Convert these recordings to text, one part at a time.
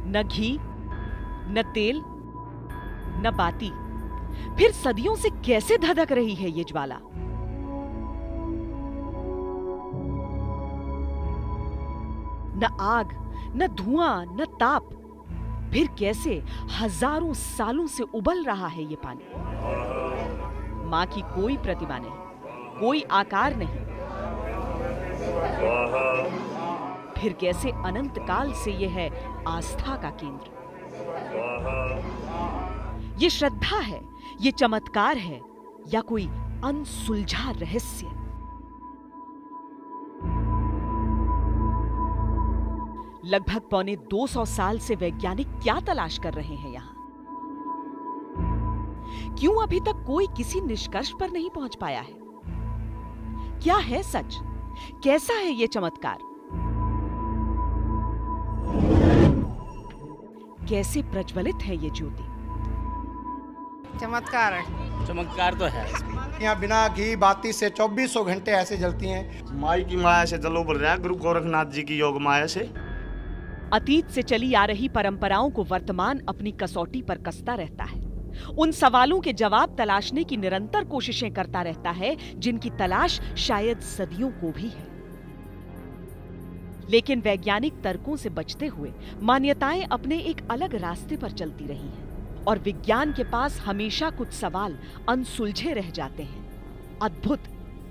न घी, न तेल, न बाती, फिर सदियों से कैसे धधक रही है ये ज्वाला? न आग, न धुआं, न ताप, फिर कैसे हजारों सालों से उबल रहा है ये पानी? मां की कोई प्रतिमा नहीं, कोई आकार नहीं, फिर कैसे अनंत काल से यह है आस्था का केंद्र? ये श्रद्धा है, ये चमत्कार है, या कोई अनसुलझा रहस्य? लगभग पौने 200 साल से वैज्ञानिक क्या तलाश कर रहे हैं यहां? क्यों अभी तक कोई किसी निष्कर्ष पर नहीं पहुंच पाया है? क्या है सच? कैसा है ये चमत्कार? कैसे प्रज्वलित है ये ज्योति? चमत्कार है। चमत्कार तो है। यहाँ बिना घी बाती से 2400 घंटे ऐसे जलती हैं। माई की माया से जलो बोल रहे हैं, गुरु गोरखनाथ जी की योग माया से। अतीत से चली आ रही परंपराओं को वर्तमान अपनी कसौटी पर कसता रहता है, उन सवालों के जवाब तलाशने की निरंतर कोशिशें करता रहता है जिनकी तलाश शायद सदियों को भी है। लेकिन वैज्ञानिक तर्कों से बचते हुए मान्यताएं अपने एक अलग रास्ते पर चलती रही हैं और विज्ञान के पास हमेशा कुछ सवाल अनसुलझे रह जाते हैं। अद्भुत,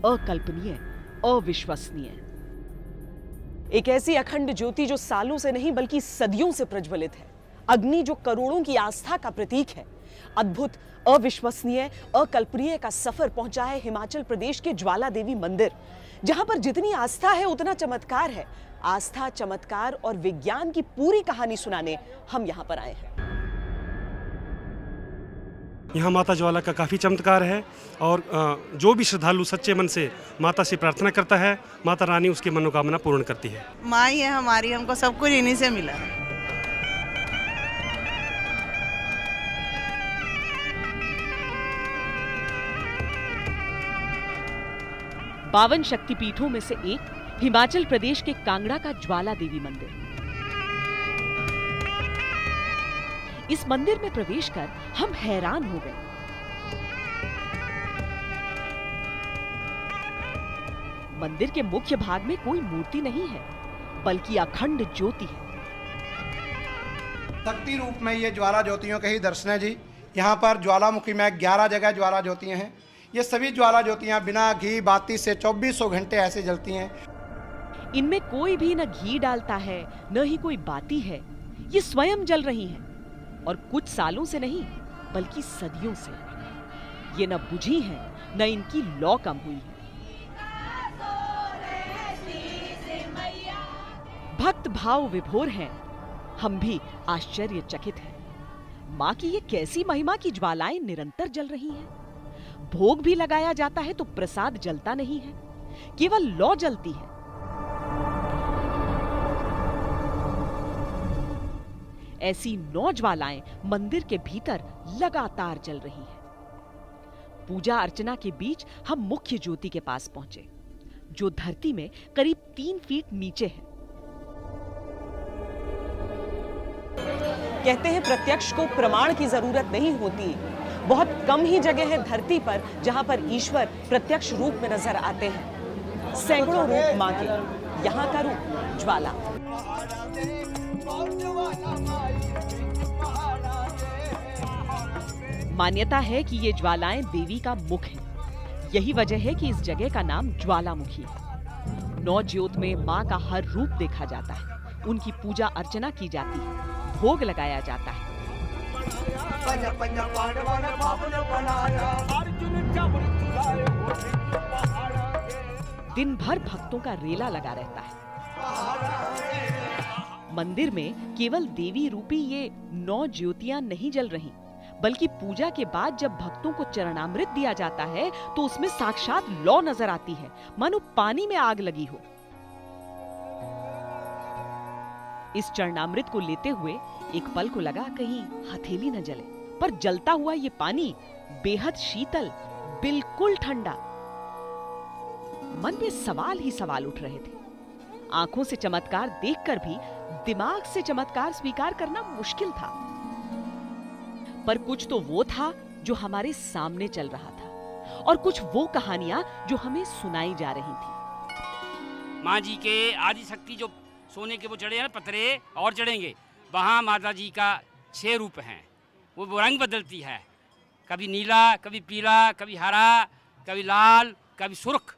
अकल्पनीय, अविश्वसनीय। एक ऐसी अखंड ज्योति जो सालों से नहीं बल्कि सदियों से प्रज्वलित है, अग्नि जो करोड़ों की आस्था का प्रतीक है। अद्भुत, अविश्वसनीय, अकल्पनीय का सफर पहुंचा है हिमाचल प्रदेश के ज्वाला देवी मंदिर, जहां पर जितनी आस्था है उतना चमत्कार है। आस्था, चमत्कार और विज्ञान की पूरी कहानी सुनाने हम यहां पर आए हैं। यहाँ माता ज्वाला का काफ़ी चमत्कार है और जो भी श्रद्धालु सच्चे मन से माता से प्रार्थना करता है, माता रानी उसकी मनोकामना पूर्ण करती है। माँ ही है हमारी, हमको सब कुछ इन्हीं से मिला है। बावन शक्तिपीठों में से एक हिमाचल प्रदेश के कांगड़ा का ज्वाला देवी मंदिर। इस मंदिर में प्रवेश कर हम हैरान हो गए। मंदिर के मुख्य भाग में कोई मूर्ति नहीं है, बल्कि अखंड ज्योति है। शक्ति रूप में ये ज्वाला ज्योतियों के ही दर्शन है जी। यहाँ पर ज्वालामुखी में 11 जगह ज्वाला ज्योतियाँ हैं। ये सभी ज्वाला ज्योतियाँ बिना घी बाती से 2400 घंटे ऐसे जलती हैं। इनमें कोई भी न घी डालता है, न ही कोई बाती है। ये स्वयं जल रही हैं और कुछ सालों से नहीं बल्कि सदियों से। ये न बुझी हैं, न इनकी लौ कम हुई है। भक्त भाव विभोर हैं, हम भी आश्चर्यचकित हैं। मां की ये कैसी महिमा की ज्वालाएं निरंतर जल रही हैं। भोग भी लगाया जाता है तो प्रसाद जलता नहीं है, केवल लौ जलती है। ऐसी 9 ज्वालाएं मंदिर के भीतर लगातार जल रही हैं। पूजा अर्चना के बीच हम मुख्य ज्योति के पास पहुंचे, जो धरती में करीब 3 फीट नीचे है। कहते हैं प्रत्यक्ष को प्रमाण की जरूरत नहीं होती। बहुत कम ही जगह है धरती पर जहां पर ईश्वर प्रत्यक्ष रूप में नजर आते हैं। सैकड़ों रूप मां के, यहां का रूप ज्वाला। मान्यता है कि ये ज्वालाएं देवी का मुख है। यही वजह है कि इस जगह का नाम ज्वालामुखी है। 9 ज्योत में मां का हर रूप देखा जाता है। उनकी पूजा अर्चना की जाती है, भोग लगाया जाता है। दिन भर भक्तों का रेला लगा रहता है। मंदिर में केवल देवी रूपी ये 9 ज्योतियां नहीं जल रही, बल्कि पूजा के बाद जब भक्तों को चरणामृत दिया जाता है तो उसमें साक्षात लौ नजर आती है, मानो पानी में आग लगी हो। इस चरणामृत को लेते हुए एक पल को लगा कहीं हथेली न जले, पर जलता हुआ ये पानी बेहद शीतल, बिल्कुल ठंडा। मन में सवाल ही सवाल उठ रहे थे। आंखों से चमत्कार देखकर भी दिमाग से चमत्कार स्वीकार करना मुश्किल था। पर कुछ तो वो था जो हमारे सामने चल रहा था, और कुछ वो कहानियां जो हमें सुनाई जा रही थी। माँ जी के आदि शक्ति जो सोने के वो चढ़े हैं पत्थरे और चढ़ेंगे, वहाँ माता जी का 6 रूप हैं। वो रंग बदलती है, कभी नीला, कभी पीला, कभी हरा, कभी लाल, कभी सुर्ख।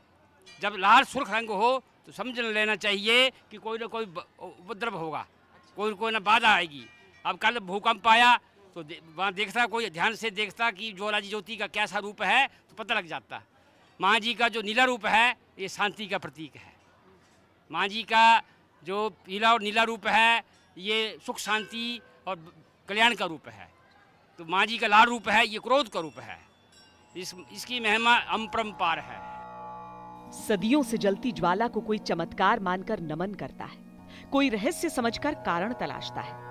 जब लाल सुर्ख रंग हो तो समझ लेना चाहिए कि कोई ना कोई उपद्रव होगा, कोई ना बाधा आएगी। अब कल भूकंप आया तो वहाँ देखता, कोई ध्यान से देखता कि ज्वाला जी ज्योति का कैसा रूप है तो पता लग जाता। माँ जी का जो नीला रूप है ये शांति का प्रतीक है। माँ जी का जो पीला और नीला रूप है ये सुख शांति और कल्याण का रूप है। तो माँ जी का लाल रूप है ये क्रोध का रूप है। इसकी महिमा अपरंपार है। सदियों से जलती ज्वाला को कोई चमत्कार मानकर नमन करता है, कोई रहस्य समझकर कारण तलाशता है।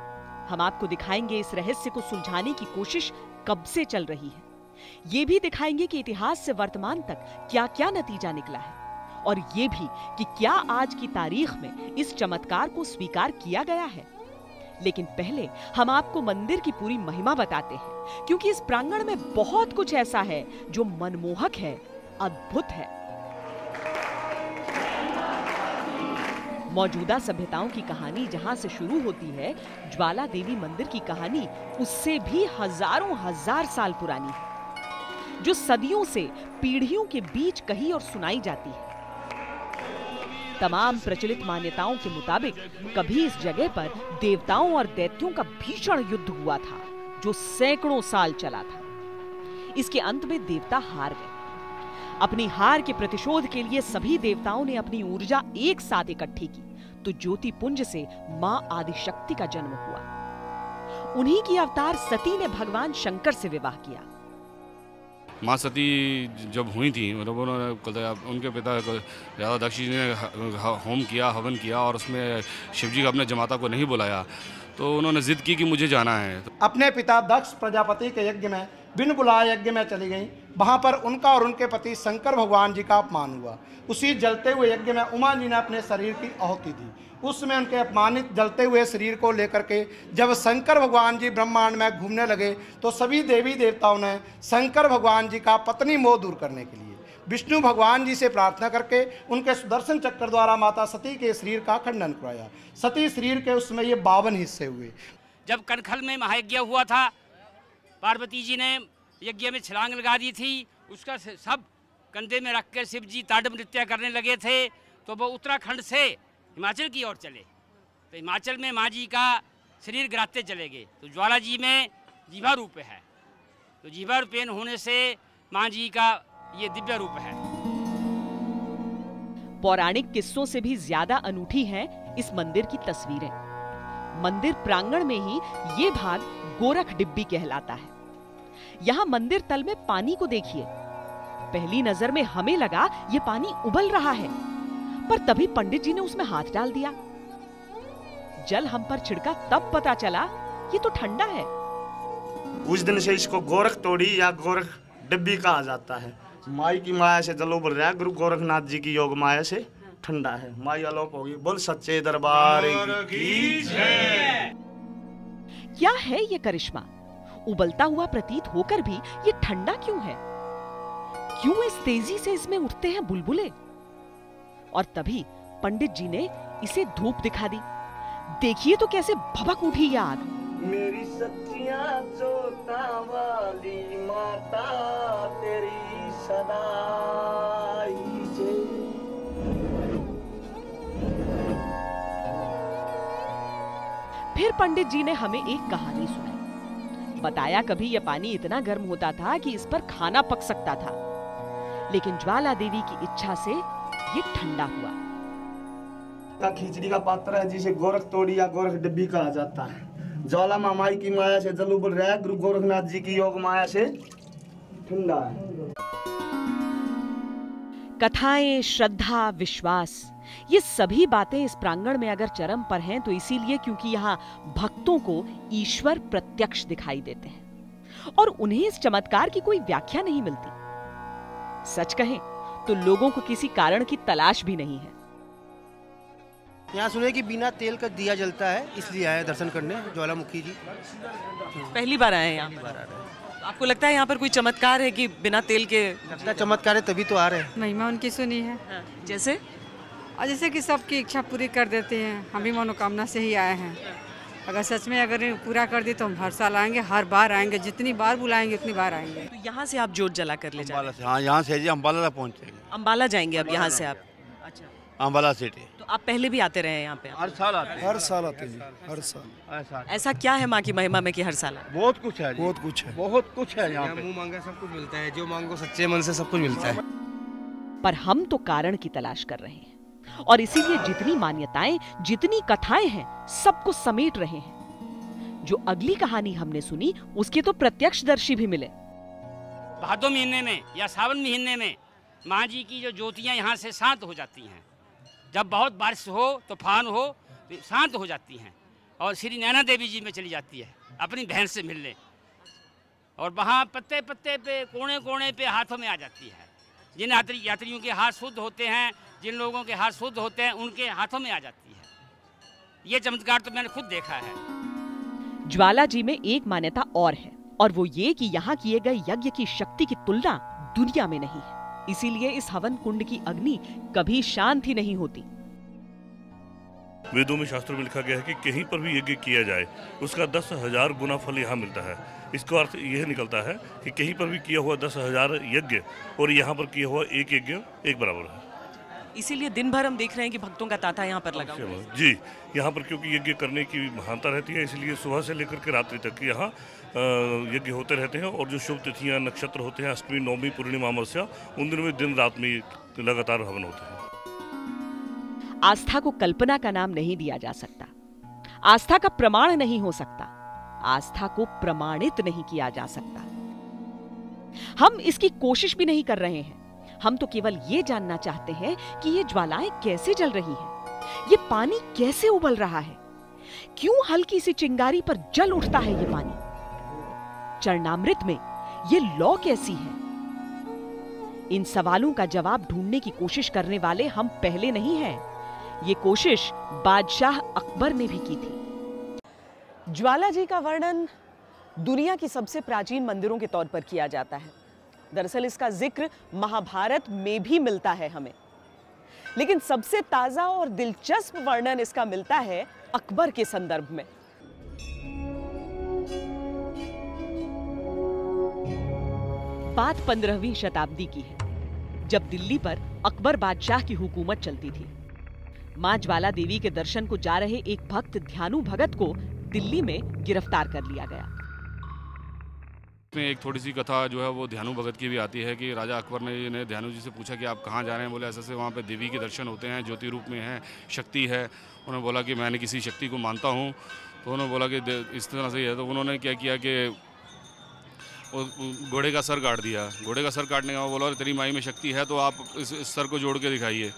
हम आपको दिखाएंगे इस रहस्य को सुलझाने की कोशिश कब से चल रही है। ये भी दिखाएंगे कि इतिहास से वर्तमान तक क्या-क्या नतीजा निकला है, और ये भी कि क्या आज की तारीख में इस चमत्कार को स्वीकार किया गया है। लेकिन पहले हम आपको मंदिर की पूरी महिमा बताते हैं, क्योंकि इस प्रांगण में बहुत कुछ ऐसा है जो मनमोहक है, अद्भुत है। मौजूदा सभ्यताओं की कहानी जहां से शुरू होती है, ज्वाला देवी मंदिर की कहानी उससे भी हजारों हजार साल पुरानी है, जो सदियों से पीढ़ियों के बीच कही और सुनाई जाती है। तमाम प्रचलित मान्यताओं के मुताबिक कभी इस जगह पर देवताओं और दैत्यों का भीषण युद्ध हुआ था, जो सैकड़ों साल चला था। इसके अंत में देवता हार गए। अपनी हार के प्रतिशोध के लिए सभी देवताओं ने अपनी ऊर्जा एक साथ इकट्ठी की, तो ज्योति पुंज से मां आदिशक्ति का जन्म हुआ। उन्हीं की अवतार सती ने भगवान शंकर से विवाह किया। माँ सती जब हुई थी, मतलब उन्होंने उनके पिता ज़्यादा दक्ष जी ने होम किया, हवन किया, और उसमें शिव जी का अपने जमाता को नहीं बुलाया, तो उन्होंने जिद की कि मुझे जाना है। अपने पिता दक्ष प्रजापति के यज्ञ में बिन बुलाए यज्ञ में चली गईं। वहां पर उनका और उनके पति शंकर भगवान जी का अपमान हुआ। उसी जलते हुए यज्ञ में उमा जी ने अपने शरीर की आहुति दी। उसमें उनके अपमानित जलते हुए शरीर को लेकर के जब शंकर भगवान जी ब्रह्मांड में घूमने लगे, तो सभी देवी देवताओं ने शंकर भगवान जी का पत्नी मोह दूर करने के लिए विष्णु भगवान जी से प्रार्थना करके उनके सुदर्शन चक्र द्वारा माता सती के शरीर का खंडन कराया। सती शरीर के उसमें ये 52 हिस्से हुए। जब कनखल में महायज्ञ हुआ था, पार्वती जी ने यज्ञ में छलांग लगा दी थी। उसका सब कंधे में रख कर शिव जी तांडव नृत्य करने लगे थे, तो वो उत्तराखंड से हिमाचल की ओर चले। तो हिमाचल में माँ जी का शरीर गिराते चले गए। तो ज्वाला जी में जीवा रूप है, तो जीवा रूपेन होने से माँ जी का ये दिव्य रूप है। पौराणिक किस्सों से भी ज्यादा अनूठी हैं इस मंदिर की तस्वीरें। मंदिर प्रांगण में ही ये भाग गोरख डिब्बी कहलाता है। यहाँ मंदिर तल में पानी को देखिए। पहली नजर में हमें लगा ये पानी उबल रहा है, पर तभी पंडित जी ने उसमें हाथ डाल दिया। जल हम पर छिड़का तब पता चला ये तो ठंडा है। उस दिन से इसको गोरख तोड़ी या गोरख डिब्बी कहा जाता है। माई की माया से जल उबल रहा है, गुरु गोरखनाथ जी की योग माया से ठंडा है। माई अलोप होगी। बोल सच्चे दरबार की जय। क्या है ये करिश्मा? उबलता हुआ प्रतीत होकर भी ये ठंडा क्यों है? क्यों इस तेजी से इसमें उठते हैं बुलबुले? और तभी पंडित जी ने इसे धूप दिखा दी। देखिए तो कैसे भभक उठी ये आग। मेरी सच्चियां जोता वाली माता तेरी सदाई जय। फिर पंडित जी ने हमें एक कहानी सुनाई। बताया कभी यह पानी इतना गर्म होता था कि इस पर खाना पक सकता था, लेकिन ज्वाला देवी की इच्छा से ये ठंडा हुआ। खिचड़ी का पात्र है जिसे गोरख तोड़ी या गोरख डिब्बी कहा जाता है। ज्वाला माई की माया से जल उबल रहा है, गुरु गोरखनाथ जी की योग माया से ठंडा है। कथाएं, श्रद्धा, विश्वास, ये सभी बातें इस प्रांगण में अगर चरम पर हैं तो इसीलिए क्योंकि यहाँ भक्तों को ईश्वर प्रत्यक्ष दिखाई देते हैं और उन्हें इस चमत्कार की कोई व्याख्या नहीं मिलती। सच कहें तो लोगों को किसी कारण की तलाश भी नहीं है। यहाँ सुने कि बिना तेल का दिया जलता है, इसलिए आए दर्शन करने ज्वालामुखी जी। पहली बार आए हैं यहाँ? आपको लगता है यहाँ पर कोई चमत्कार है कि बिना तेल के? लगता है चमत्कार है, तभी तो आ रहे हैं। महिमा उनकी सुनी है। जैसे? और जैसे कि सबकी इच्छा पूरी कर देते हैं, हम भी मनोकामना से ही आए हैं। अगर सच में अगर पूरा कर दी तो हम हर साल आएंगे, हर बार आएंगे, जितनी बार बुलाएंगे उतनी बार आएंगे। तो यहाँ से आप जोत जला कर ले जाएंगे? हाँ, यहाँ से जी अम्बाला पहुँचेंगे। अम्बाला जाएंगे अब यहाँ से आप? अच्छा, अम्बाला सिटी। तो आप पहले भी आते रहे हैं यहाँ पे? हर साल आते हैं। हर साल आते हैं, हर साल। ऐसा क्या है माँ की महिमा में कि हर साल आते? बहुत कुछ है, बहुत कुछ है, बहुत कुछ है यहाँ पे। मुँह मांगा सब कुछ मिलता है, जो मांगो सच्चे मन से सब कुछ मिलता है। पर हम तो कारण की तलाश कर रहे हैं और इसीलिए जितनी मान्यताएं, जितनी कथाएं हैं, सबको समेट रहे हैं। जो अगली कहानी हमने सुनी उसके तो प्रत्यक्षदर्शी भी मिले। भादो महीने में या सावन महीने में माँ जी की जो ज्योतियाँ यहाँ से शांत हो जाती हैं। जब बहुत बारिश हो, तूफान हो, तो शांत हो जाती हैं और श्री नैना देवी जी में चली जाती है अपनी बहन से मिलने, और वहाँ पत्ते पत्ते पे, कोने कोने पे हाथों में आ जाती है। जिन यात्रियों के हाथ शुद्ध होते हैं, जिन लोगों के हाथ शुद्ध होते हैं, उनके हाथों में आ जाती है। ये चमत्कार तो मैंने खुद देखा है। ज्वाला जी में एक मान्यता और है, और वो ये कि यहाँ किए गए यज्ञ की शक्ति की तुलना दुनिया में नहीं है। इसीलिए इस हवन कुंड की अग्नि कभी शांत ही नहीं होती। वेदों में शास्त्रों में लिखा गया है कि कहीं पर भी यज्ञ किया जाए उसका 10,000 गुना फल यहाँ मिलता है। इसका अर्थ यह निकलता है कि कहीं पर भी किया हुआ 10,000 यज्ञ और यहाँ पर किया हुआ एक यज्ञ एक बराबर है। इसीलिए दिन भर हम देख रहे हैं कि भक्तों का तांता यहाँ पर लगा हुआ है। जी, यहाँ पर क्योंकि यज्ञ करने की महानता रहती है, इसलिए सुबह से लेकर के रात्रि तक यहाँ यज्ञ होते रहते हैं। और जो शुभ तिथियाँ, नक्षत्र होते हैं, अष्टमी, नवमी, पूर्णिमा, अमावस्या, उन दिनों में दिन रात में लगातार हवन होते हैं। आस्था को कल्पना का नाम नहीं दिया जा सकता, आस्था का प्रमाण नहीं हो सकता, आस्था को प्रमाणित नहीं किया जा सकता। हम इसकी कोशिश भी नहीं कर रहे हैं। हम तो केवल ये जानना चाहते हैं कि ये ज्वालाएं कैसे जल रही हैं, ये पानी कैसे उबल रहा है, क्यों हल्की सी चिंगारी पर जल उठता है ये पानी, चरणामृत में ये लौ कैसी है। इन सवालों का जवाब ढूंढने की कोशिश करने वाले हम पहले नहीं हैं। ये कोशिश बादशाह अकबर ने भी की थी। ज्वाला जी का वर्णन दुनिया की सबसे प्राचीन मंदिरों के तौर पर किया जाता है। दरअसल इसका जिक्र महाभारत में भी मिलता है हमें, लेकिन सबसे ताजा और दिलचस्प वर्णन इसका मिलता है अकबर के संदर्भ में। बात 15वीं शताब्दी की है, जब दिल्ली पर अकबर बादशाह की हुकूमत चलती थी। मां ज्वाला देवी के दर्शन को जा रहे एक भक्त ध्यानु भगत को दिल्ली में गिरफ्तार कर लिया गया। इसमें एक थोड़ी सी कथा जो है वो ध्यानु भगत की भी आती है कि राजा अकबर ने ध्यानु जी से पूछा कि आप कहाँ जा रहे हैं। बोले ऐसे वहाँ पे देवी के दर्शन होते हैं, ज्योति रूप में है, शक्ति है। उन्होंने बोला कि मैंने किसी शक्ति को मानता हूँ। तो उन्होंने बोला कि इस तरह से ही है। तो उन्होंने क्या किया कि घोड़े का सर काट दिया। घोड़े का सर काटने का बोला तेरी माई में शक्ति है तो आप इस सर को जोड़ के दिखाइए।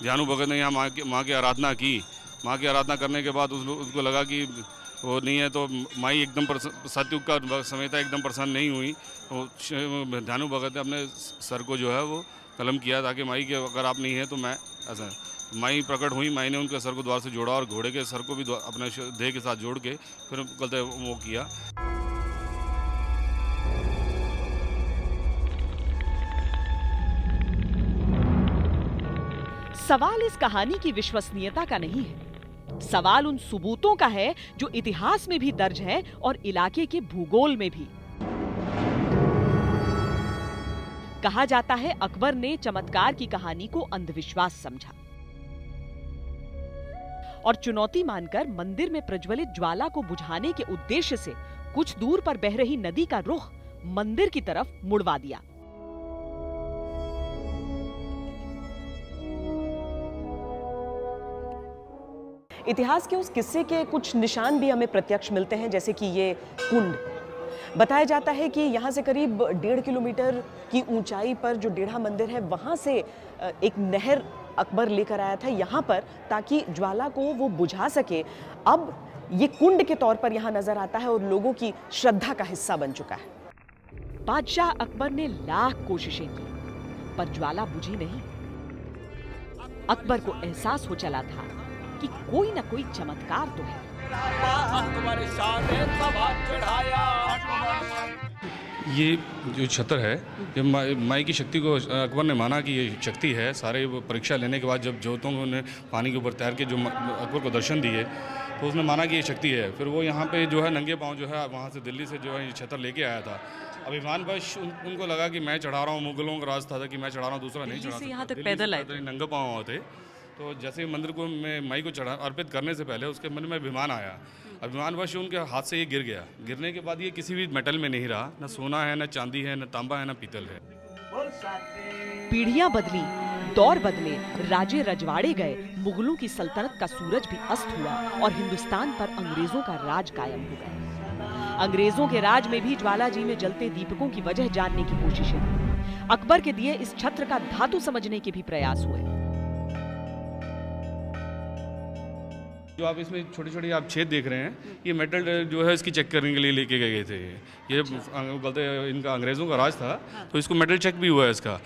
ध्यानु भगत ने यहाँ माँ की आराधना की। माँ की आराधना करने के बाद उसको लगा कि वो नहीं है, तो माई एकदम सतयुग का समय था, एकदम प्रसन्न नहीं हुई। तो ध्यानु भगत ने अपने सर को जो है वो कलम किया ताकि माई के अगर आप नहीं है तो मैं ऐसा। माई प्रकट हुई, माई ने उनके सर को द्वार से जोड़ा और घोड़े के सर को भी अपने देह के साथ जोड़ के फिर गलते वो किया। सवाल इस कहानी की विश्वसनीयता का नहीं है, सवाल उन सबूतों का है जो इतिहास में भी दर्ज है और इलाके के भूगोल में भी। कहा जाता है अकबर ने चमत्कार की कहानी को अंधविश्वास समझा और चुनौती मानकर मंदिर में प्रज्वलित ज्वाला को बुझाने के उद्देश्य से कुछ दूर पर बह रही नदी का रुख मंदिर की तरफ मुड़वा दिया। इतिहास के उस किस्से के कुछ निशान भी हमें प्रत्यक्ष मिलते हैं, जैसे कि ये कुंड। बताया जाता है कि यहाँ से करीब 1.5 किलोमीटर की ऊंचाई पर जो डेढ़ा मंदिर है वहाँ से एक नहर अकबर लेकर आया था यहाँ पर ताकि ज्वाला को वो बुझा सके। अब ये कुंड के तौर पर यहाँ नजर आता है और लोगों की श्रद्धा का हिस्सा बन चुका है। बादशाह अकबर ने लाख कोशिशें की पर ज्वाला बुझी नहीं। अकबर को एहसास हो चला था कि कोई न कोई चमत्कार तो है। ये जो छत्र है, ये माई की शक्ति को अकबर ने माना कि ये शक्ति है। सारे परीक्षा लेने के बाद जब ज्योतों ने पानी के ऊपर तैर के जो अकबर को दर्शन दिए तो उसने माना कि ये शक्ति है। फिर वो यहाँ पे जो है नंगे पाँव जो है वहाँ से दिल्ली से जो है ये छत्र लेके आया था। अभिमानवश उनको लगा कि मैं चढ़ा रहा हूँ, मुगलों का राज था कि मैं चढ़ा रहा हूँ, दूसरा नहीं चढ़ा सकता। यहाँ तक पैदल आए थे, नंगे पाँव थे। तो जैसे ही मंदिर को में माई को चढ़ा अर्पित करने से पहले उसके मन में अभिमान आया। अभिमानवश उनके हाथ से ये गिर गया। गिरने के बाद ये किसी भी मेटल में नहीं रहा, न सोना है, न चांदी है, न तांबा है, न पीतल है। पीढ़ियां बदली, दौर बदले, राजे रजवाड़े गए, मुगलों की सल्तनत का सूरज भी अस्त हुआ और हिंदुस्तान पर अंग्रेजों का राज कायम हो गया। अंग्रेजों के राज में भी ज्वाला जी में जलते दीपकों की वजह जानने की कोशिशें हुई। अकबर के दिए इस छत्र का धातु समझने के भी प्रयास हुए। जो आप इसमें छोटी छोटी आप छेद देख रहे हैं, ये मेटल जो है इसकी चेक करने के लिए लेके गए थे। ये गलते इनका अंग्रेजों का राज था तो इसको मेटल चेक भी हुआ है इसका।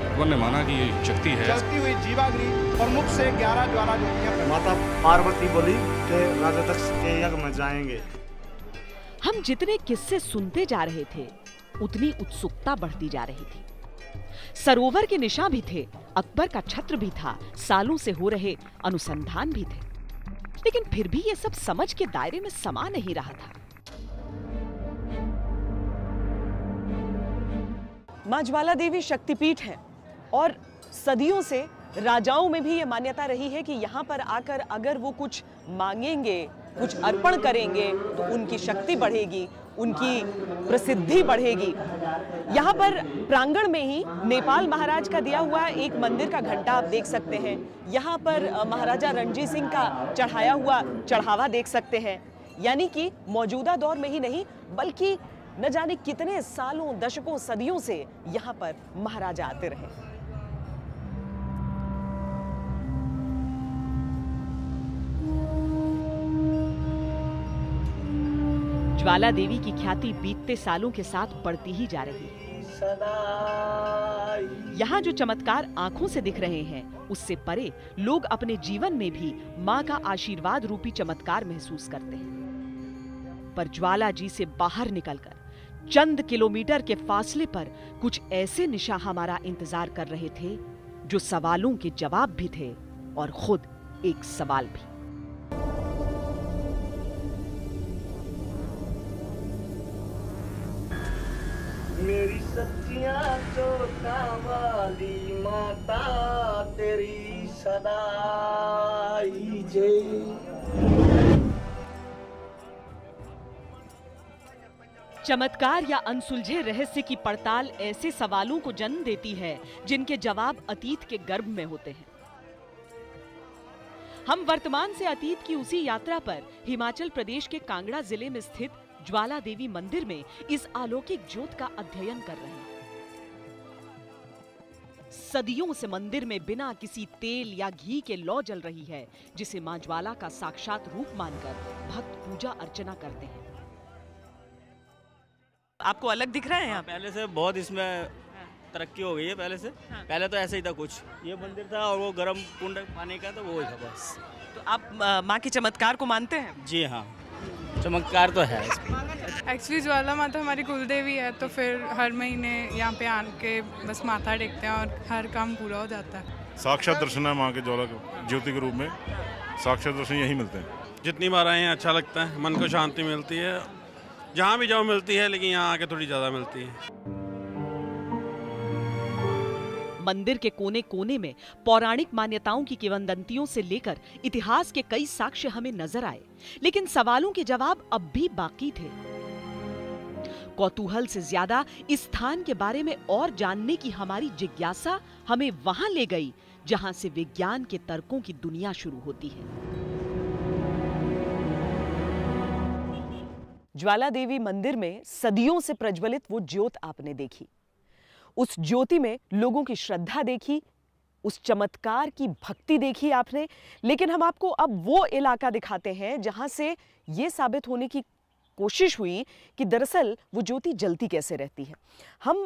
अकबर ने माना कि ये शक्ति है। जलती हुई जीवाग्नि और मुख से 11 ज्वाला ज्योतियां। माता पार्वती बोली कि राजा दक्ष के यज्ञ में जाएंगे। हम जितने किस्से सुनते जा रहे थे उतनी उत्सुकता बढ़ती जा रही थी। सरोवर के निशान भी थे, अकबर का छत्र भी था, सालों से हो रहे अनुसंधान भी थे, लेकिन फिर भी ये सब समझ के दायरे में समा नहीं रहा था। मां ज्वाला देवी शक्तिपीठ है और सदियों से राजाओं में भी ये मान्यता रही है कि यहाँ पर आकर अगर वो कुछ मांगेंगे, कुछ अर्पण करेंगे तो उनकी शक्ति बढ़ेगी, उनकी प्रसिद्धि बढ़ेगी। यहाँ पर प्रांगण में ही नेपाल महाराज का दिया हुआ एक मंदिर का घंटा आप देख सकते हैं। यहाँ पर महाराजा रणजीत सिंह का चढ़ाया हुआ चढ़ावा देख सकते हैं। यानी कि मौजूदा दौर में ही नहीं बल्कि न जाने कितने सालों, दशकों, सदियों से यहाँ पर महाराजा आते रहे। ज्वाला देवी की ख्याति बीतते सालों के साथ बढ़ती ही जा रही है। यहाँ जो चमत्कार आंखों से दिख रहे हैं उससे परे लोग अपने जीवन में भी माँ का आशीर्वाद रूपी चमत्कार महसूस करते हैं। पर ज्वाला जी से बाहर निकलकर चंद किलोमीटर के फासले पर कुछ ऐसे निशा हमारा इंतजार कर रहे थे जो सवालों के जवाब भी थे और खुद एक सवाल भी। मेरी सच्चियां चोटा वाली माता तेरी सदाई जय। चमत्कार या अनसुलझे रहस्य की पड़ताल ऐसे सवालों को जन्म देती है जिनके जवाब अतीत के गर्भ में होते हैं। हम वर्तमान से अतीत की उसी यात्रा पर हिमाचल प्रदेश के कांगड़ा जिले में स्थित ज्वाला देवी मंदिर में इस अलौकिक ज्योत का अध्ययन कर रहे हैं। सदियों से मंदिर में बिना किसी तेल या घी के लौ जल रही है जिसे मां ज्वाला का साक्षात रूप मानकर भक्त पूजा अर्चना करते हैं। आपको अलग दिख रहा है यहाँ? पहले से बहुत इसमें तरक्की हो गई है पहले से। पहले तो ऐसे ही था कुछ, ये मंदिर था और वो गर्म कुंड पानी का तो वो ही था बस। तो आप माँ के चमत्कार को मानते हैं? जी हाँ, चमत्कार तो है। एक्चुअली ज्वाला माता हमारी कुलदेवी है तो फिर हर महीने यहाँ पे आके बस माथा टेकते हैं और हर काम पूरा हो जाता है। साक्षात दर्शन है माँ के ज्वाला ज्योति के रूप में, साक्षात दर्शन यही मिलते हैं। जितनी बार आए हैं अच्छा लगता है, मन को शांति मिलती है। जहाँ भी जाओ मिलती है लेकिन यहाँ आके थोड़ी ज़्यादा मिलती है। मंदिर के कोने कोने में पौराणिक मान्यताओं की किंवदंतियों से लेकर इतिहास के कई साक्ष्य हमें नजर आए, लेकिन सवालों के जवाब अब भी बाकी थे। कौतूहल से ज्यादा इस स्थान के बारे में और जानने की हमारी जिज्ञासा हमें वहां ले गई जहां से विज्ञान के तर्कों की दुनिया शुरू होती है। ज्वाला देवी मंदिर में सदियों से प्रज्वलित वो ज्योत आपने देखी, उस ज्योति में लोगों की श्रद्धा देखी, उस चमत्कार की भक्ति देखी आपने। लेकिन हम आपको अब वो इलाका दिखाते हैं जहां से ये साबित होने की कोशिश हुई कि दरअसल वो ज्योति जलती कैसे रहती है। हम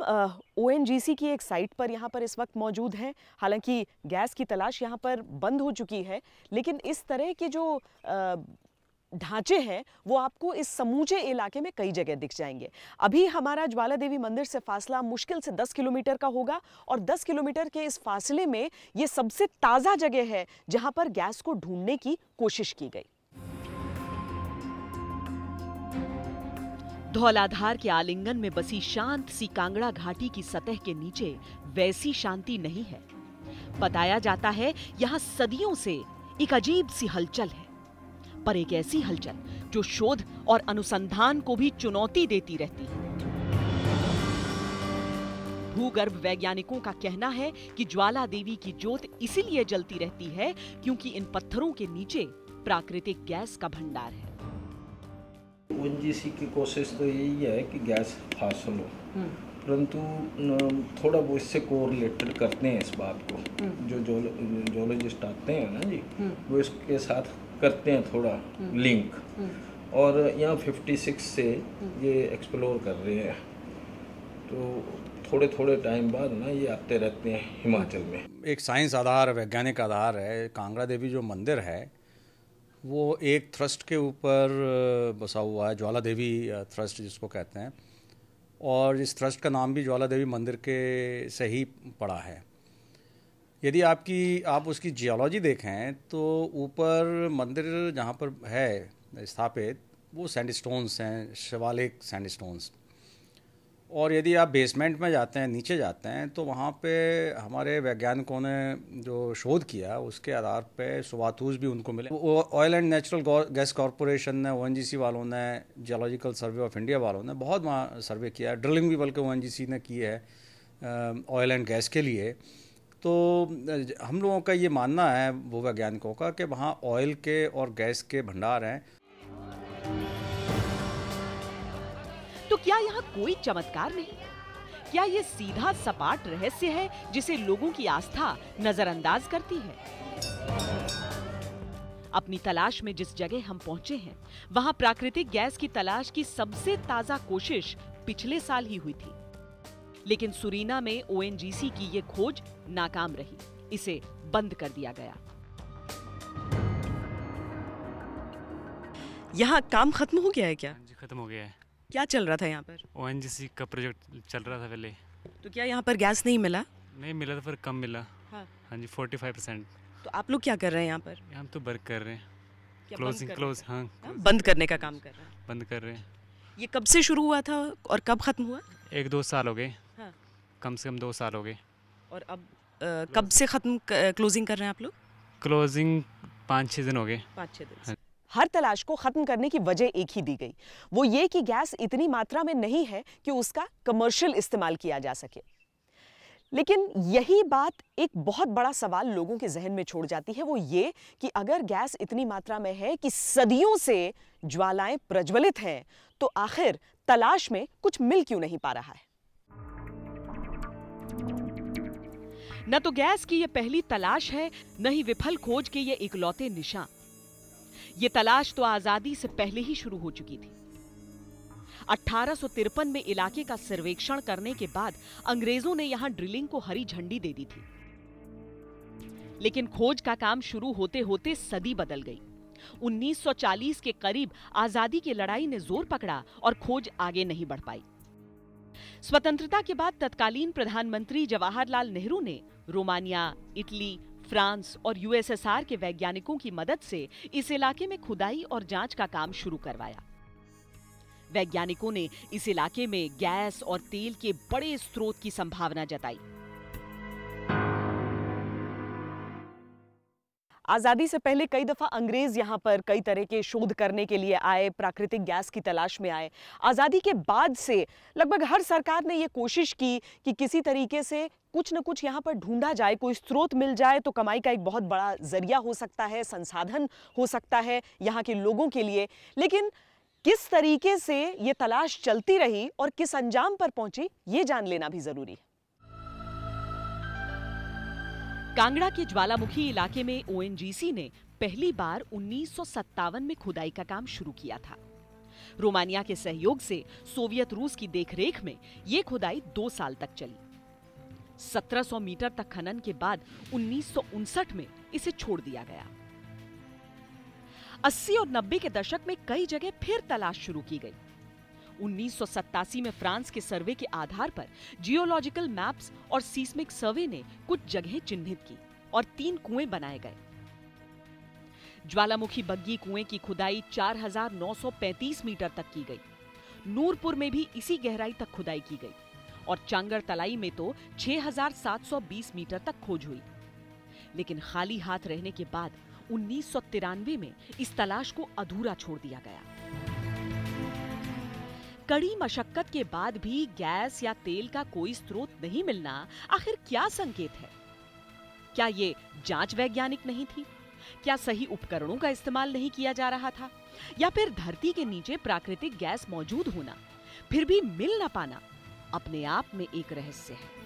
ONGC की एक साइट पर यहाँ पर इस वक्त मौजूद हैं। हालांकि गैस की तलाश यहाँ पर बंद हो चुकी है, लेकिन इस तरह के जो ढांचे हैं वो आपको इस समूचे इलाके में कई जगह दिख जाएंगे। अभी हमारा ज्वाला देवी मंदिर से फासला मुश्किल से 10 किलोमीटर का होगा और 10 किलोमीटर के इस फासले में ये सबसे ताज़ा जगह है जहां पर गैस को ढूंढने की कोशिश की गई। धौलाधार के आलिंगन में बसी शांत सी कांगड़ा घाटी की सतह के नीचे वैसी शांति नहीं है। बताया जाता है यहां सदियों से एक अजीब सी हलचल है, पर एक ऐसी हलचल जो शोध और अनुसंधान को भी चुनौती देती रहती है। भूगर्भ वैज्ञानिकों का कहना है कि ज्वाला देवी की ज्योत इसीलिए जलती रहती है क्योंकि इन पत्थरों के नीचे प्राकृतिक गैस का भंडार है। ONGC की कोशिश तो यही है कि गैस हासिल हो, परंतु थोड़ा वो इससे कोरिलेटेड करते हैं इस बात को। जो जोलॉजिस्ट आते हैं ना जी, वो इसके साथ करते हैं थोड़ा लिंक, और यहाँ 56 से ये एक्सप्लोर कर रहे हैं। तो थोड़े थोड़े टाइम बाद ना ये आते रहते हैं हिमाचल में। एक साइंस आधार, वैज्ञानिक आधार है। कांगड़ा देवी जो मंदिर है वो एक थ्रस्ट के ऊपर बसा हुआ है, ज्वाला देवी थ्रस्ट जिसको कहते हैं, और इस थ्रस्ट का नाम भी ज्वाला देवी मंदिर के से ही पड़ा है। यदि आप उसकी जियोलॉजी देखें तो ऊपर मंदिर जहाँ पर है स्थापित वो सैंडस्टोन्स हैं, शिवालिक सैंडस्टोन्स। और यदि आप बेसमेंट में जाते हैं, नीचे जाते हैं, तो वहाँ पे हमारे वैज्ञानिकों ने जो शोध किया उसके आधार पे सुवातूस भी उनको मिले। Oil and natural gas corporation ने, ONGC वालों ने, जियोलॉजिकल सर्वे ऑफ इंडिया वालों ने बहुत वहाँ सर्वे किया, ड्रिलिंग भी बल्कि ONGC ने की है ऑयल एंड गैस के लिए। तो हम लोगों का ये मानना है वो वैज्ञानिकों का कि वहाँ ऑयल के और गैस के भंडार हैं। तो क्या यहाँ कोई चमत्कार नहीं? क्या ये सीधा सपाट रहस्य है जिसे लोगों की आस्था नजरअंदाज करती है? अपनी तलाश में जिस जगह हम पहुंचे हैं, वहां प्राकृतिक गैस की तलाश की सबसे ताजा कोशिश पिछले साल ही हुई थी, लेकिन सुरीना में ONGC की ये खोज नाकाम रही। इसे बंद कर दिया गया। यहाँ काम खत्म हो गया है क्या? जी खत्म हो गया है। क्या चल रहा था यहाँ पर? ONGC का प्रोजेक्ट चल रहा था पहले। तो क्या यहाँ पर गैस नहीं मिला? नहीं मिला तो फिर कम मिला। हाँ जी 45%। तो आप लोग क्या कर रहे हैं यहाँ पर? हम तो वर्क कर रहे हैं, क्लोज। हाँ, बंद करने का काम कर रहे हैं। बंद कर रहे हैं। ये कब से शुरू हुआ था और कब खत्म हुआ? 1-2 साल हो गए। हाँ। कम से कम 2 साल हो गए। और अब कब से क्लोजिंग कर रहे हैं आप लोग? क्लोजिंग 5-6 दिन हो गए। 5-6 दिन। हर तलाश को खत्म करने की वजह एक ही दी गई, वो ये कि गैस इतनी मात्रा में नहीं है कि उसका कमर्शियल इस्तेमाल किया जा सके। लेकिन यही बात एक बहुत बड़ा सवाल लोगों के जहन में छोड़ जाती है, वो ये कि अगर गैस इतनी मात्रा में है कि सदियों से ज्वालाएं प्रज्वलित हैं, तो आखिर तलाश में कुछ मिल क्यों नहीं पा रहा है? न तो गैस की ये पहली तलाश है, न ही विफल खोज के ये इकलौते निशान। ये तलाश तो आजादी से पहले ही शुरू हो चुकी थी। 1853 में इलाके का सर्वेक्षण करने के बाद अंग्रेजों ने यहां ड्रिलिंग को हरी झंडी दे दी थी, लेकिन खोज का काम शुरू होते होते सदी बदल गई। 1940 के करीब आजादी की लड़ाई ने जोर पकड़ा और खोज आगे नहीं बढ़ पाई। स्वतंत्रता के बाद तत्कालीन प्रधानमंत्री जवाहरलाल नेहरू ने रोमानिया, इटली, फ्रांस और USSR के वैज्ञानिकों की मदद से इस इलाके में खुदाई और जांच का काम शुरू करवाया। वैज्ञानिकों ने इस इलाके में गैस और तेल के बड़े स्रोत की संभावना जताई। आजादी से पहले कई दफा अंग्रेज यहाँ पर कई तरह के शोध करने के लिए आए, प्राकृतिक गैस की तलाश में आए। आजादी के बाद से लगभग हर सरकार ने ये कोशिश की कि किसी तरीके से कुछ न कुछ यहाँ पर ढूंढा जाए, कोई स्रोत मिल जाए तो कमाई का एक बहुत बड़ा जरिया हो सकता है, संसाधन हो सकता है यहाँ के लोगों के लिए। लेकिन किस तरीके से ये तलाश चलती रही और किस अंजाम पर पहुंची, ये जान लेना भी जरूरी है। कांगड़ा के ज्वालामुखी इलाके में ONGC ने पहली बार 1957 में खुदाई का काम शुरू किया था। रोमानिया के सहयोग से सोवियत रूस की देखरेख में यह खुदाई 2 साल तक चली। 1700 मीटर तक खनन के बाद 1959 में इसे छोड़ दिया गया। 80 और 90 के दशक में कई जगह फिर तलाश शुरू की गई। 1987 में फ्रांस के सर्वे के आधार पर जियोलॉजिकल मैप्स और सीस्मिक सर्वे ने कुछ जगहें चिन्हित की और 3 कुएं बनाए गए। ज्वालामुखी बग्गी कुएं की खुदाई 4935 मीटर तक की गई। नूरपुर में भी इसी गहराई तक खुदाई की गई और चांगर तलाई में तो 6720 मीटर तक खोज हुई। लेकिन खाली हाथ रहने के बाद 1993 में इस तलाश को अधूरा छोड़ दिया गया। कड़ी मशक्कत के बाद भी गैस या तेल का कोई स्रोत नहीं मिलना आखिर क्या संकेत है? क्या ये जांच वैज्ञानिक नहीं थी? क्या सही उपकरणों का इस्तेमाल नहीं किया जा रहा था? या फिर धरती के नीचे प्राकृतिक गैस मौजूद होना फिर भी मिल ना पाना अपने आप में एक रहस्य है।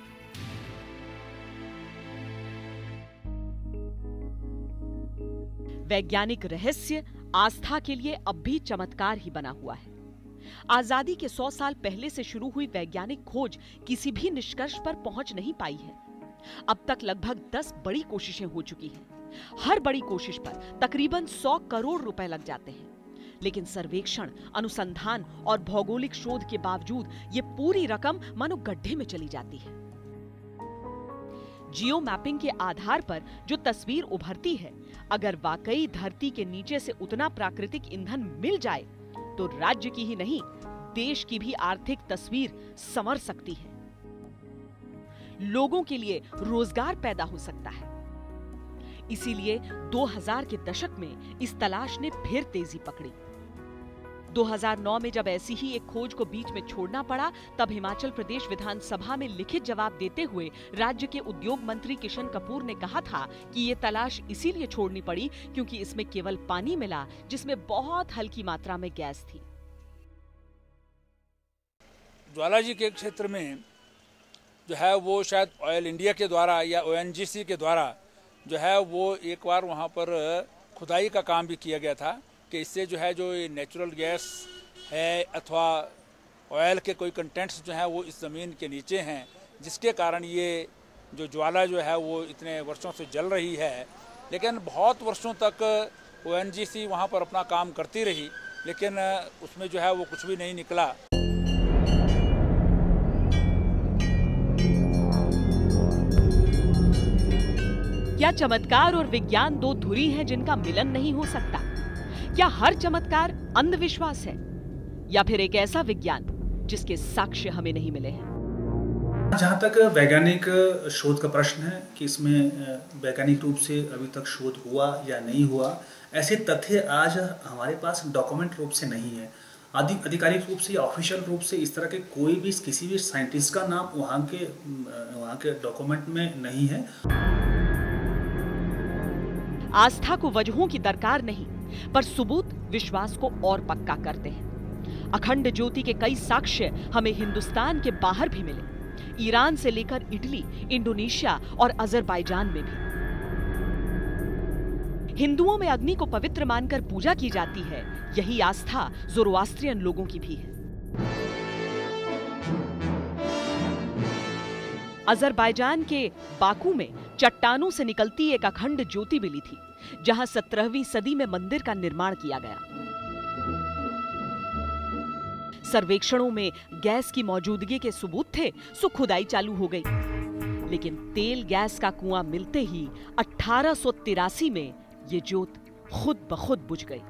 वैज्ञानिक रहस्य आस्था के लिए अब भी चमत्कार ही बना हुआ है। आजादी के 100 साल पहले से शुरू हुई वैज्ञानिक खोज किसी भी निष्कर्ष पर पहुंच नहीं पाई है। अब तक लगभग 10 बड़ी कोशिशें हो चुकी हैं। हर बड़ी कोशिश पर तकरीबन 100 करोड़ रुपए लग जाते हैं। लेकिन सर्वेक्षण, अनुसंधान और भौगोलिक शोध के बावजूद ये पूरी रकम मानो गड्ढे में चली जाती है। जियो मैपिंग के आधार पर जो तस्वीर उभरती है, अगर वाकई धरती के नीचे से उतना प्राकृतिक ईंधन मिल जाए तो राज्य की ही नहीं, देश की भी आर्थिक तस्वीर संवर सकती है। लोगों के लिए रोजगार पैदा हो सकता है। इसीलिए 2000 के दशक में इस तलाश ने फिर तेजी पकड़ी। 2009 में जब ऐसी ही एक खोज को बीच में छोड़ना पड़ा, तब हिमाचल प्रदेश विधानसभा में लिखित जवाब देते हुए राज्य के उद्योग मंत्री किशन कपूर ने कहा था कि ये तलाश इसीलिए छोड़नी पड़ी क्योंकि इसमें केवल पानी मिला जिसमें बहुत हल्की मात्रा में गैस थी। ज्वालाजी के क्षेत्र में जो है वो शायद ऑयल इंडिया के द्वारा या ONGC के द्वारा जो है वो एक बार वहाँ पर खुदाई का काम भी किया गया था कि इससे जो है जो ये नेचुरल गैस है अथवा ऑयल के कोई कंटेंट्स जो है वो इस ज़मीन के नीचे हैं, जिसके कारण ये जो ज्वाला जो है वो इतने वर्षों से जल रही है। लेकिन बहुत वर्षों तक ONGC वहाँ पर अपना काम करती रही, लेकिन उसमें जो है वो कुछ भी नहीं निकला। क्या चमत्कार और विज्ञान दो धुरी हैं जिनका मिलन नहीं हो सकता? क्या हर चमत्कार अंधविश्वास है या फिर एक ऐसा विज्ञान जिसके साक्ष्य हमें नहीं मिले हैं? जहाँ तक वैज्ञानिक शोध का प्रश्न है कि इसमें वैज्ञानिक रूप से अभी तक शोध हुआ या नहीं हुआ, ऐसे तथ्य आज हमारे पास डॉक्यूमेंट रूप से नहीं है। आधिकारिक रूप से या ऑफिशियल रूप से इस तरह के कोई भी किसी भी साइंटिस्ट का नाम वहाँ के डॉक्यूमेंट में नहीं है। आस्था को वजहों की दरकार नहीं, पर सबूत विश्वास को और पक्का करते हैं। अखंड ज्योति के कई साक्ष्य हमें हिंदुस्तान के बाहर भी मिले, ईरान से लेकर इटली, इंडोनेशिया और अजरबैजान में भी। हिंदुओं में अग्नि को पवित्र मानकर पूजा की जाती है, यही आस्था ज़ोरोआस्ट्रियन लोगों की भी है। अजरबैजान के बाकू में चट्टानों से निकलती एक अखंड ज्योति मिली थी, जहां 17वीं सदी में मंदिर का निर्माण किया गया। सर्वेक्षणों में गैस की मौजूदगी के सबूत थे, सो खुदाई चालू हो गई। लेकिन तेल गैस का कुआं मिलते ही 1883 में ये ज्योत खुद ब खुद बुझ गई।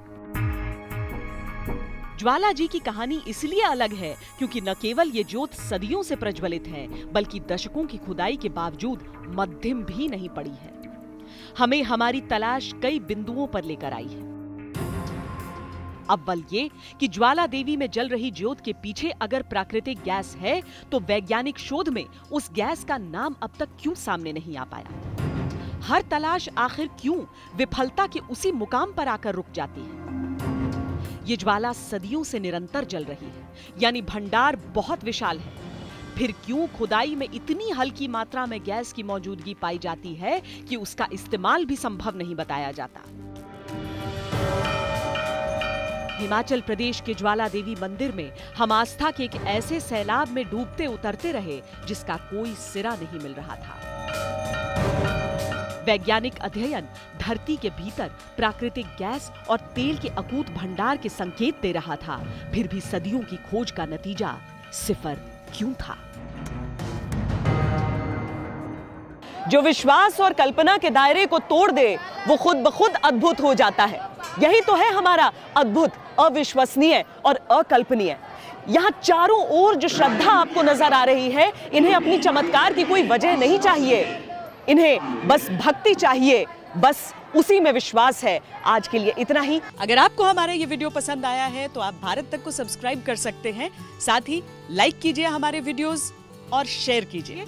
ज्वाला जी की कहानी इसलिए अलग है क्योंकि न केवल ये ज्योत सदियों से प्रज्वलित है, बल्कि दशकों की खुदाई के बावजूद मध्यम भी नहीं पड़ी है। हमें हमारी तलाश कई बिंदुओं पर लेकर आई है। अव्वल ये कि ज्वाला देवी में जल रही ज्योत के पीछे अगर प्राकृतिक गैस है, तो वैज्ञानिक शोध में उस गैस का नाम अब तक क्यों सामने नहीं आ पाया? हर तलाश आखिर क्यों विफलता के उसी मुकाम पर आकर रुक जाती है? ये ज्वाला सदियों से निरंतर जल रही है, यानी भंडार बहुत विशाल है। फिर क्यों खुदाई में इतनी हल्की मात्रा में गैस की मौजूदगी पाई जाती है कि उसका इस्तेमाल भी संभव नहीं बताया जाता? हिमाचल प्रदेश के ज्वाला देवी मंदिर में हम आस्था के एक ऐसे सैलाब में डूबते उतरते रहे जिसका कोई सिरा नहीं मिल रहा था। वैज्ञानिक अध्ययन धरती के भीतर प्राकृतिक गैस और तेल के अकूत भंडार के संकेत दे रहा था, फिर भी सदियों की खोज का नतीजा सिफर क्यों था? जो विश्वास और कल्पना के दायरे को तोड़ दे वो खुद ब खुद अद्भुत हो जाता है। यही तो है हमारा अद्भुत, अविश्वसनीय और अकल्पनीय। यहाँ चारों ओर जो श्रद्धा आपको नजर आ रही है, इन्हें अपनी चमत्कार की कोई वजह नहीं चाहिए, इन्हें बस भक्ति चाहिए, बस उसी में विश्वास है। आज के लिए इतना ही। अगर आपको हमारा ये वीडियो पसंद आया है तो आप भारत तक को सब्सक्राइब कर सकते हैं। साथ ही लाइक कीजिए हमारे वीडियोस और शेयर कीजिए।